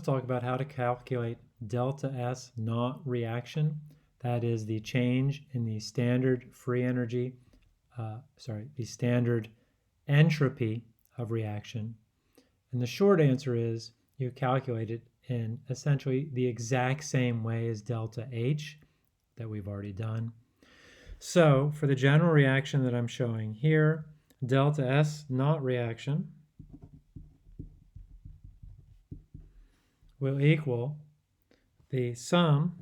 talk about how to calculate delta S naught reaction. That is the change in the standard free energy, the standard entropy of reaction. And the short answer is you calculate it in essentially the exact same way as delta H that we've already done. So for the general reaction that I'm showing here, delta S naught reaction will equal the sum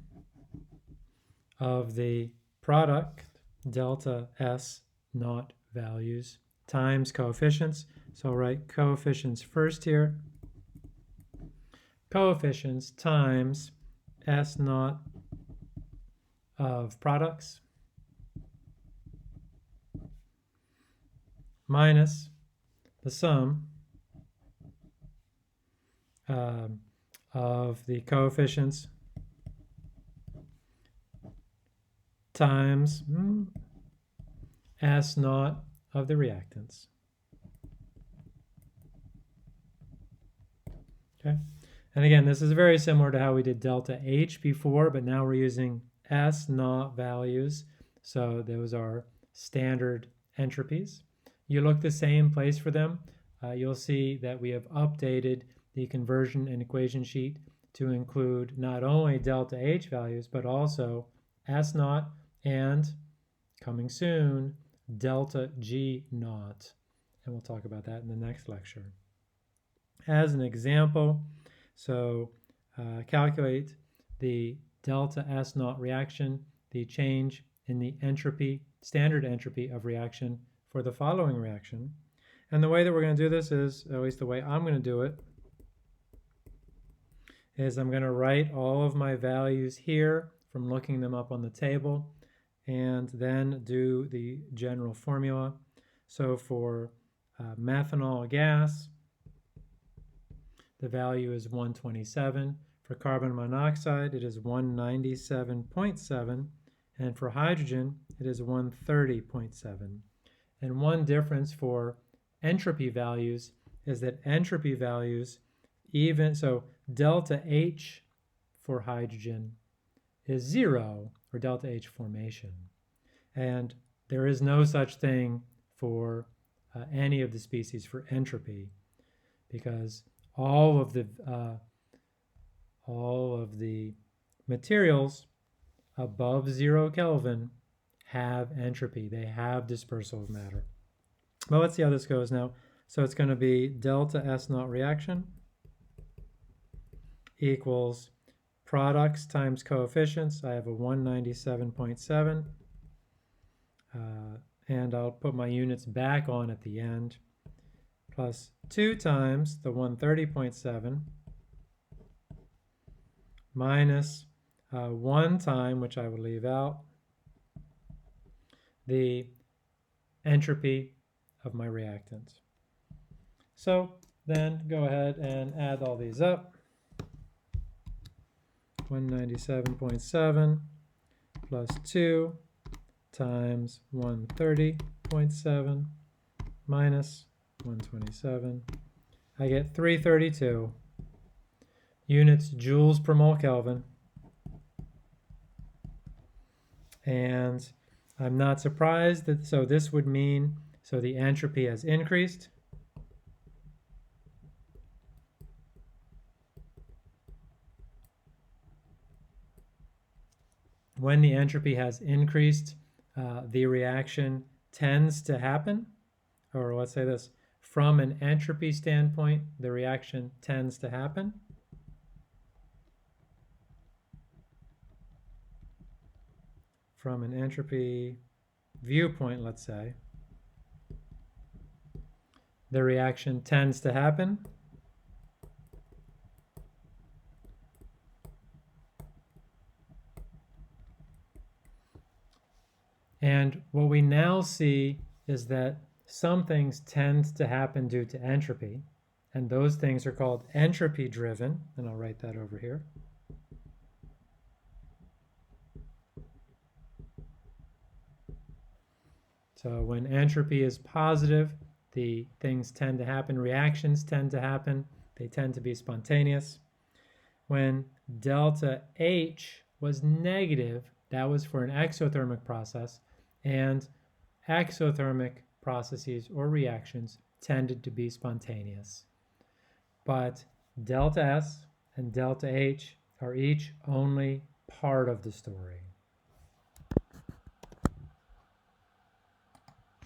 of the product delta S naught values times coefficients. So I'll write coefficients first here. Coefficients times S naught of products minus the sum of the coefficients times S naught of the reactants. Okay, and again, this is very similar to how we did delta H before, but now we're using S naught values. So those are standard entropies. You look the same place for them. You'll see that we have updated the conversion and equation sheet to include not only delta H values, but also S naught and, coming soon, delta G naught. And we'll talk about that in the next lecture. As an example, so calculate the delta S naught reaction, the change in the entropy, standard entropy of reaction for the following reaction. And the way that we're going to do this is, at least the way I'm going to do it, is I'm going to write all of my values here from looking them up on the table and then do the general formula. So for methanol gas, the value is 127. For carbon monoxide, it is 197.7. And for hydrogen, it is 130.7. And one difference for entropy values is that entropy values, so delta H for hydrogen is 0 for delta H formation. And there is no such thing for any of the species for entropy, because all of the materials above 0 Kelvin have entropy. They have dispersal of matter. Well, let's see how this goes now. So it's going to be delta S naught reaction equals products times coefficients. I have a 197.7. And I'll put my units back on at the end, plus 2 times the 130.7 minus 1 time, which I will leave out, the entropy of my reactants. So then go ahead and add all these up. 197.7 plus 2 times 130.7 minus 127. I get 332 units joules per mole Kelvin. And I'm not surprised that, so this would mean, so the entropy has increased. When the entropy has increased, the reaction tends to happen, or let's say this, from an entropy standpoint, the reaction tends to happen. From an entropy viewpoint, let's say, the reaction tends to happen. And what we now see is that some things tend to happen due to entropy, and those things are called entropy driven, and I'll write that over here. So when entropy is positive, the things tend to happen, reactions tend to happen, they tend to be spontaneous. When delta H was negative, that was for an exothermic process, and exothermic processes or reactions tended to be spontaneous. But delta S and delta H are each only part of the story.